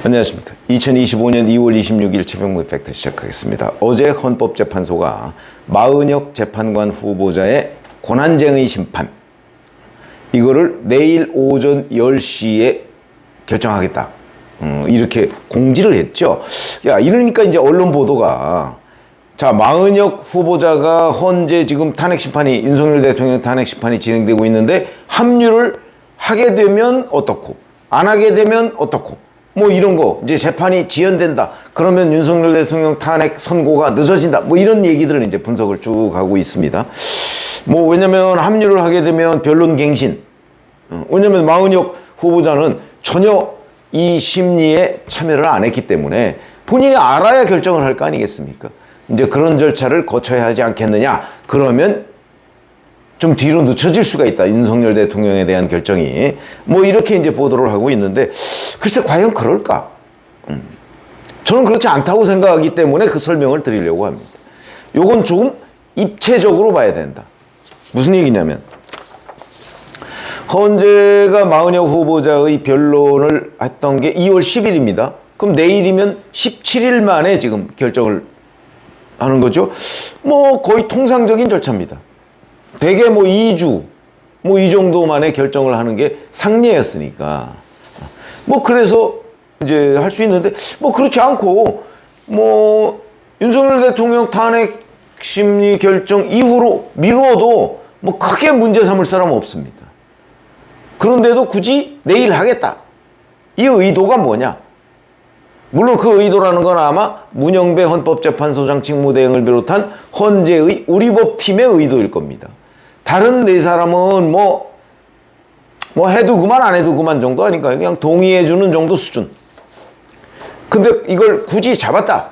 안녕하십니까. 2025년 2월 26일 최병무 팩트 시작하겠습니다. 어제 헌법재판소가 마은혁 재판관 후보자의 권한쟁의 심판, 이거를 내일 오전 10시에 결정하겠다, 이렇게 공지를 했죠. 이러니까 이제 언론 보도가, 자, 마은혁 후보자가 현재 지금 탄핵심판이, 윤석열 대통령 탄핵심판이 진행되고 있는데 합류를 하게 되면 어떻고, 안 하게 되면 어떻고, 뭐 이런 거, 이제 재판이 지연된다, 그러면 윤석열 대통령 탄핵 선고가 늦어진다, 뭐 이런 얘기들을 이제 분석을 쭉 하고 있습니다. 뭐 왜냐면 합류를 하게 되면 변론 갱신, 왜냐면 마은혁 후보자는 전혀 이 심리에 참여를 안 했기 때문에 본인이 알아야 결정을 할 거 아니겠습니까? 이제 그런 절차를 거쳐야 하지 않겠느냐. 그러면 좀 뒤로 늦춰질 수가 있다, 윤석열 대통령에 대한 결정이. 뭐 이렇게 이제 보도를 하고 있는데, 글쎄 과연 그럴까? 저는 그렇지 않다고 생각하기 때문에 그 설명을 드리려고 합니다. 요건 조금 입체적으로 봐야 된다. 무슨 얘기냐면, 헌재가 마은혁 후보자의 변론을 했던 게 2월 10일입니다. 그럼 내일이면 17일 만에 지금 결정을 하는 거죠. 뭐 거의 통상적인 절차입니다. 대개 뭐 2주, 뭐 이 정도 만에 결정을 하는 게 상례였으니까. 뭐 그래서 이제 할 수 있는데, 뭐 그렇지 않고, 뭐 윤석열 대통령 탄핵 심리 결정 이후로 미뤄도 뭐 크게 문제 삼을 사람은 없습니다. 그런데도 굳이 내일 하겠다, 이 의도가 뭐냐? 물론 그 의도라는 건 아마 문영배 헌법재판소장 직무대행을 비롯한 헌재의 우리법팀의 의도일 겁니다. 다른 네 사람은 뭐 해도 그만 안 해도 그만 정도 아닌가요? 그냥 동의해주는 정도 수준. 근데 이걸 굳이 잡았다,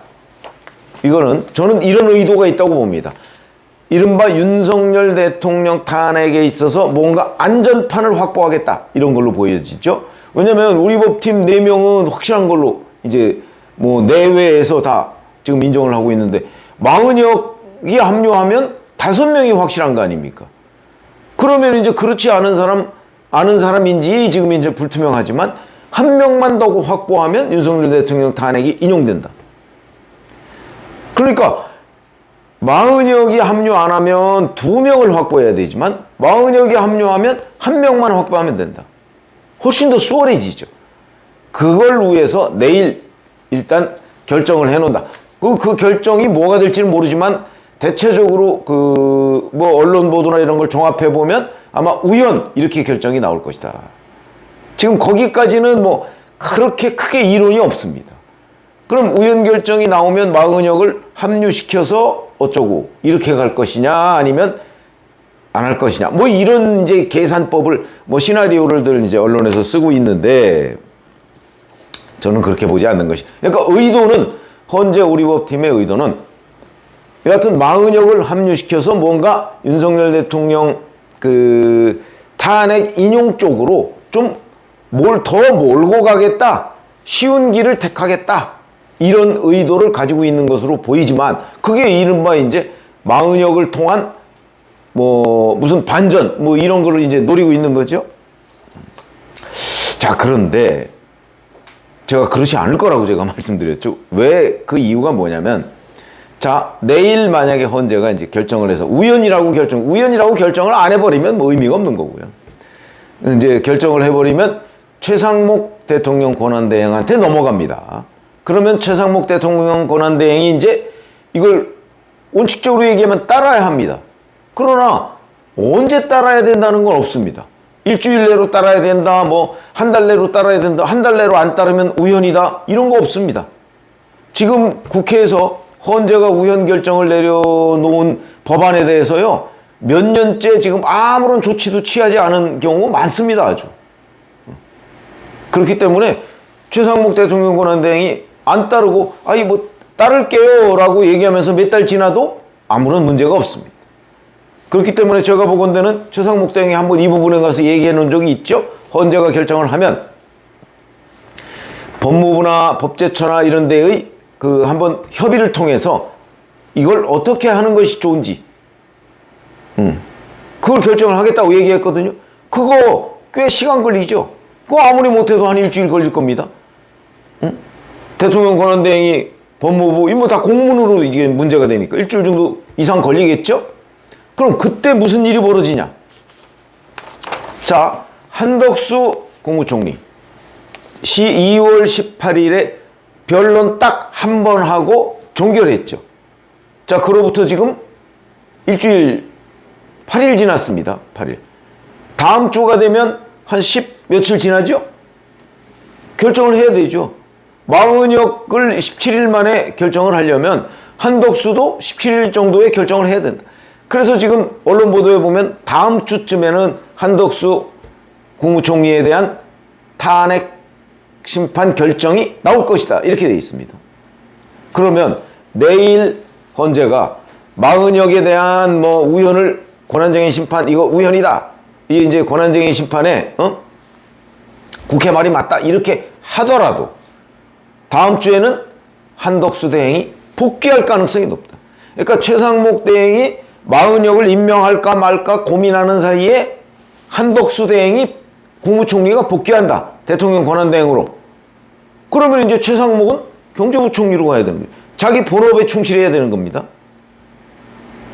이거는 저는 이런 의도가 있다고 봅니다. 이른바 윤석열 대통령 탄핵에 있어서 뭔가 안전판을 확보하겠다, 이런 걸로 보여지죠. 왜냐면 우리법팀 4명은 확실한 걸로 이제 뭐 내외에서 다 지금 인정을 하고 있는데, 마은혁이 합류하면 5명이 확실한 거 아닙니까? 그러면 이제 그렇지 않은 사람인지 지금 이제 불투명하지만 한 명만 더 확보하면 윤석열 대통령 탄핵이 인용된다. 그러니까 마은혁이 합류 안 하면 2명을 확보해야 되지만 마은혁이 합류하면 1명만 확보하면 된다. 훨씬 더 수월해지죠. 그걸 위해서 내일 일단 결정을 해놓는다. 그 결정이 뭐가 될지는 모르지만 대체적으로 뭐 언론 보도나 이런 걸 종합해 보면 아마 우연, 이렇게 결정이 나올 것이다. 지금 거기까지는 뭐 그렇게 크게 이론이 없습니다. 그럼 우연 결정이 나오면 마은혁을 합류시켜서 어쩌고 이렇게 갈 것이냐, 아니면 안 할 것이냐, 뭐 이런 이제 계산법을, 뭐 시나리오를 이제 언론에서 쓰고 있는데, 저는 그렇게 보지 않는 것이. 그러니까 의도는, 헌재 우리법팀의 의도는 여하튼 마은혁을 합류시켜서 뭔가 윤석열 대통령 탄핵 인용 쪽으로 좀 더 몰고 가겠다, 쉬운 길을 택하겠다, 이런 의도를 가지고 있는 것으로 보이지만, 그게 이른바 이제 마은혁을 통한 뭐 무슨 반전, 뭐 이런 거를 이제 노리고 있는 거죠. 자, 그런데 제가 그렇지 않을 거라고 제가 말씀드렸죠. 왜? 그 이유가 뭐냐면, 자, 내일 만약에 헌재가 이제 결정을 해서 우연이라고 결정을 안 해버리면 뭐 의미가 없는 거고요. 이제 결정을 해버리면 최상목 대통령 권한대행한테 넘어갑니다. 그러면 최상목 대통령 권한대행이 이제 이걸 원칙적으로 얘기하면 따라야 합니다. 그러나 언제 따라야 된다는 건 없습니다. 일주일 내로 따라야 된다, 뭐 한 달 내로 따라야 된다, 한 달 내로 안 따르면 우연이다, 이런 거 없습니다. 지금 국회에서 헌재가 우연 결정을 내려놓은 법안에 대해서요, 몇 년째 지금 아무런 조치도 취하지 않은 경우가 많습니다, 아주. 그렇기 때문에 최상목 대통령 권한대행이 안 따르고, 아니 뭐 따를게요 라고 얘기하면서 몇 달 지나도 아무런 문제가 없습니다. 그렇기 때문에 제가 보건대는 최상목 대행이 한번 이 부분에 가서 얘기해 놓은 적이 있죠. 헌재가 결정을 하면 법무부나 법제처나 이런 데의 한번 협의를 통해서 이걸 어떻게 하는 것이 좋은지, 그걸 결정을 하겠다고 얘기했거든요. 그거 꽤 시간 걸리죠. 그거 아무리 못해도 한 일주일 걸릴 겁니다. 응? 대통령 권한대행이 법무부, 이거 다 공문으로 이게 문제가 되니까 일주일 정도 이상 걸리겠죠? 그럼 그때 무슨 일이 벌어지냐? 자, 한덕수 국무총리 2월 18일에 변론 딱 한 번 하고 종결했죠. 자, 그로부터 지금 일주일 8일 지났습니다. 8일. 다음 주가 되면 한 10 며칠 지나죠? 결정을 해야 되죠. 마은혁을 17일 만에 결정을 하려면 한덕수도 17일 정도에 결정을 해야 된다. 그래서 지금 언론 보도에 보면 다음 주쯤에는 한덕수 국무총리에 대한 탄핵 심판 결정이 나올 것이다. 이렇게 돼 있습니다. 그러면 내일 헌재가 마은혁에 대한 뭐 우현을 권한쟁의 심판, 이거 우현이다. 이게 이제 권한쟁의 심판에 국회 말이 맞다. 이렇게 하더라도 다음 주에는 한덕수 대행이 복귀할 가능성이 높다. 그러니까 최상목 대행이 마은혁을 임명할까 말까 고민하는 사이에 한덕수 대행이 국무총리가 복귀한다. 대통령 권한대행으로. 그러면 이제 최상목은 경제부총리로 가야 되는 거예요. 자기 본업에 충실해야 되는 겁니다.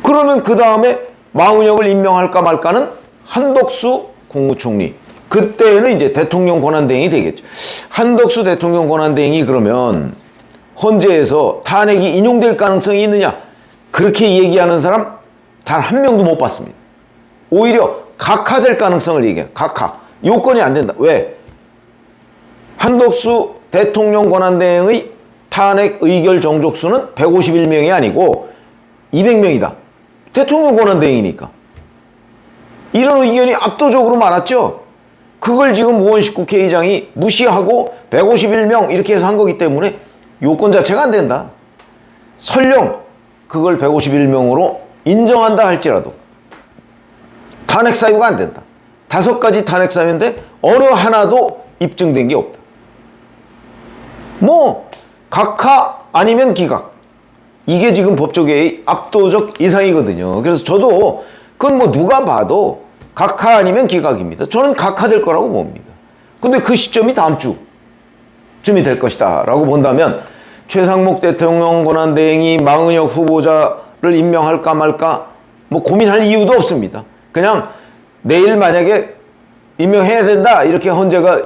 그러면 그 다음에 마은혁을 임명할까 말까는 한덕수 국무총리. 그때는 이제 대통령 권한대행이 되겠죠. 한덕수 대통령 권한대행이 그러면 헌재에서 탄핵이 인용될 가능성이 있느냐? 그렇게 얘기하는 사람 단 한 명도 못 봤습니다. 오히려 각하될 가능성을 얘기해요. 각하. 요건이 안 된다. 왜? 한덕수 대통령 권한대행의 탄핵 의결 정족수는 151명이 아니고 200명이다. 대통령 권한대행이니까. 이런 의견이 압도적으로 많았죠. 그걸 지금 우원식 국회의장이 무시하고 151명 이렇게 해서 한 거기 때문에 요건 자체가 안 된다. 설령 그걸 151명으로 인정한다 할지라도 탄핵 사유가 안 된다. 5가지 탄핵 사유인데 어느 하나도 입증된 게 없다. 뭐 각하 아니면 기각. 이게 지금 법조계의 압도적 이상이거든요. 그래서 저도 그건 뭐 누가 봐도 각하 아니면 기각입니다. 저는 각하될 거라고 봅니다. 근데 그 시점이 다음 주쯤이 될 것이다 라고 본다면 최상목 대통령 권한대행이 마은혁 후보자를 임명할까 말까 뭐 고민할 이유도 없습니다. 그냥 내일 만약에 임명해야 된다 이렇게 헌재가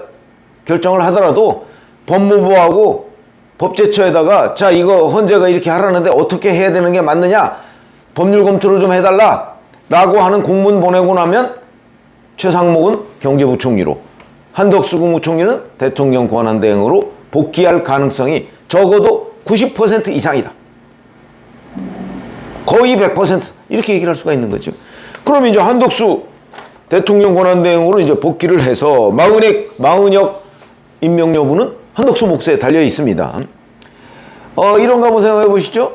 결정을 하더라도 법무부하고 법제처에다가 자 이거 헌재가 이렇게 하라는데 어떻게 해야 되는 게 맞느냐 법률 검토를 좀 해달라 라고 하는 공문 보내고 나면 최상목은 경제부총리로 한덕수 국무총리는 대통령 권한대행으로 복귀할 가능성이 적어도 90% 이상이다. 거의 100% 이렇게 얘기를 할 수가 있는 거죠. 그럼 이제 한덕수 대통령 권한대행으로 이제 복귀를 해서 마은혁 임명 여부는 한덕수 몫에 달려 있습니다. 이런 거 한번 생각해 보시죠.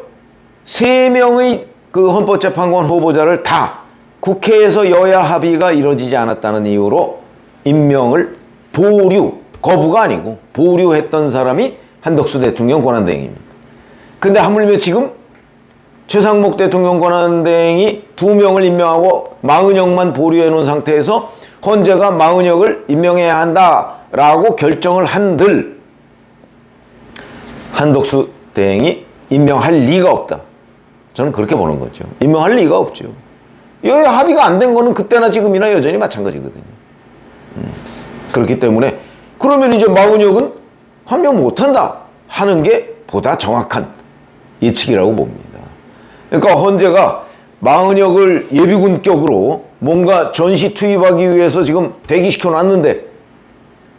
3명의 그 헌법재판관 후보자를 다 국회에서 여야 합의가 이루어지지 않았다는 이유로 임명을 거부가 아니고 보류했던 사람이 한덕수 대통령 권한대행입니다. 근데 하물며 지금 최상목 대통령 권한대행이 2명을 임명하고 마은혁만 보류해 놓은 상태에서 헌재가 마은혁을 임명해야 한다라고 결정을 한들 한덕수 대행이 임명할 리가 없다. 저는 그렇게 보는 거죠. 임명할 리가 없죠. 여야 합의가 안 된 거는 그때나 지금이나 여전히 마찬가지거든요. 그렇기 때문에 그러면 이제 마은혁은 함명 못한다 하는 게 보다 정확한 예측이라고 봅니다. 그러니까 헌재가 마은혁을 예비군격으로 뭔가 전시 투입하기 위해서 지금 대기시켜 놨는데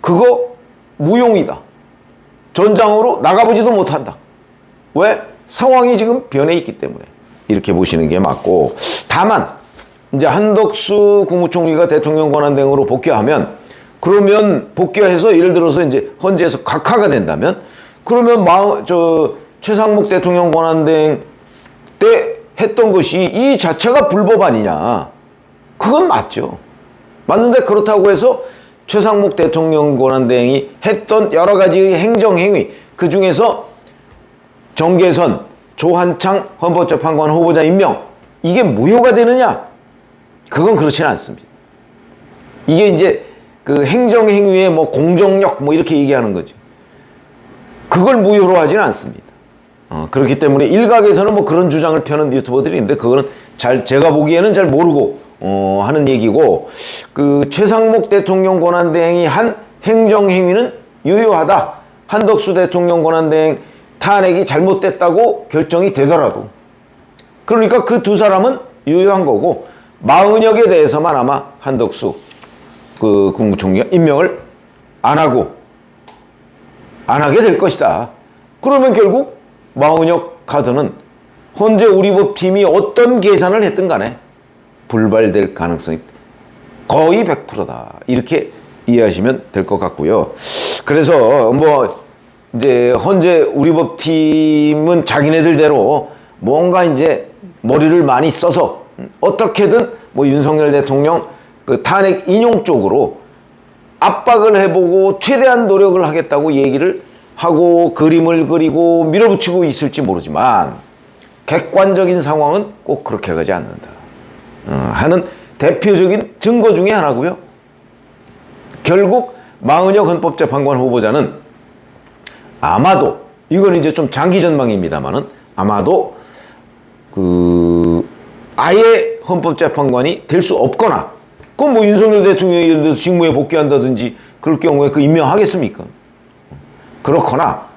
그거 무용이다. 전장으로 나가보지도 못한다. 왜? 상황이 지금 변해 있기 때문에 이렇게 보시는 게 맞고, 다만 이제 한덕수 국무총리가 대통령 권한대행으로 복귀하면, 그러면 복귀해서 예를 들어서 이제 헌재에서 각하가 된다면, 그러면 최상목 대통령 권한대행 때 했던 것이 이 자체가 불법 아니냐? 그건 맞죠. 맞는데 그렇다고 해서 최상목 대통령 권한대행이 했던 여러 가지 행정행위, 그 중에서 정계선, 조한창 헌법재판관 후보자 임명, 이게 무효가 되느냐? 그건 그렇지는 않습니다. 이게 이제 그 행정행위의 뭐 공정력 뭐 이렇게 얘기하는 거죠. 그걸 무효로 하지는 않습니다. 그렇기 때문에 일각에서는 뭐 그런 주장을 펴는 유튜버들이 있는데 그거는 제가 보기에는 잘 모르고 하는 얘기고, 그 최상목 대통령 권한대행이 한 행정행위는 유효하다. 한덕수 대통령 권한대행 탄핵이 잘못됐다고 결정이 되더라도, 그러니까 그 두 사람은 유효한 거고, 마은혁에 대해서만 아마 한덕수 그 국무총리가 임명을 안 하게 될 것이다. 그러면 결국 마은혁 카드는 현재 우리 법팀이 어떤 계산을 했든 간에 불발될 가능성이 거의 100%다. 이렇게 이해하시면 될 것 같고요. 그래서 뭐 이제 현재 우리 법팀은 자기네들대로 뭔가 이제 머리를 많이 써서 어떻게든 뭐 윤석열 대통령 그 탄핵 인용 쪽으로 압박을 해보고 최대한 노력을 하겠다고 얘기를 하고 그림을 그리고 밀어붙이고 있을지 모르지만, 객관적인 상황은 꼭 그렇게 가지 않는다 하는 대표적인 증거 중에 하나고요. 결국 마은혁 헌법재판관 후보자는 아마도, 이건 이제 좀 장기 전망입니다만은, 아마도 아예 헌법재판관이 될 수 없거나, 그건 뭐 윤석열 대통령이 직무에 복귀한다든지 그럴 경우에 그 임명하겠습니까? 그렇거나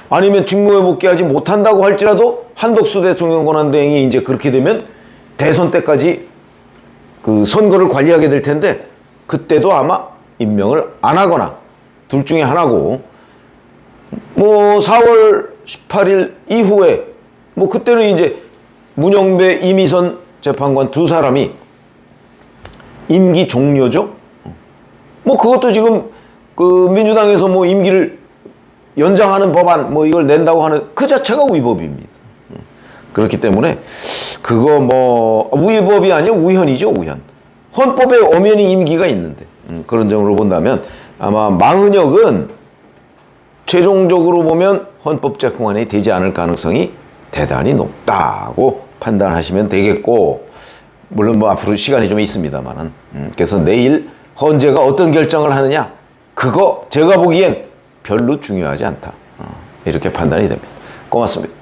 아니면 직무에 복귀하지 못한다고 할지라도 한덕수 대통령 권한대행이 이제 그렇게 되면 대선 때까지 그 선거를 관리하게 될 텐데, 그때도 아마 임명을 안 하거나 둘 중에 하나고, 뭐 4월 18일 이후에 뭐 그때는 이제 문영배, 이미선 재판관 두 사람이 임기 종료죠. 뭐 그것도 지금 그 민주당에서 뭐 임기를 연장하는 법안 뭐 이걸 낸다고 하는 그 자체가 위법입니다. 그렇기 때문에 그거 뭐 위법이 아니라 우현이죠, 우현. 헌법에 엄연히 임기가 있는데, 그런 점으로 본다면 아마 마은혁은 최종적으로 보면 헌법재판관이 되지 않을 가능성이 대단히 높다고 판단하시면 되겠고, 물론 뭐 앞으로 시간이 좀 있습니다만은, 그래서 내일 헌재가 어떤 결정을 하느냐, 그거 제가 보기엔 별로 중요하지 않다. 이렇게 판단이 됩니다. 고맙습니다.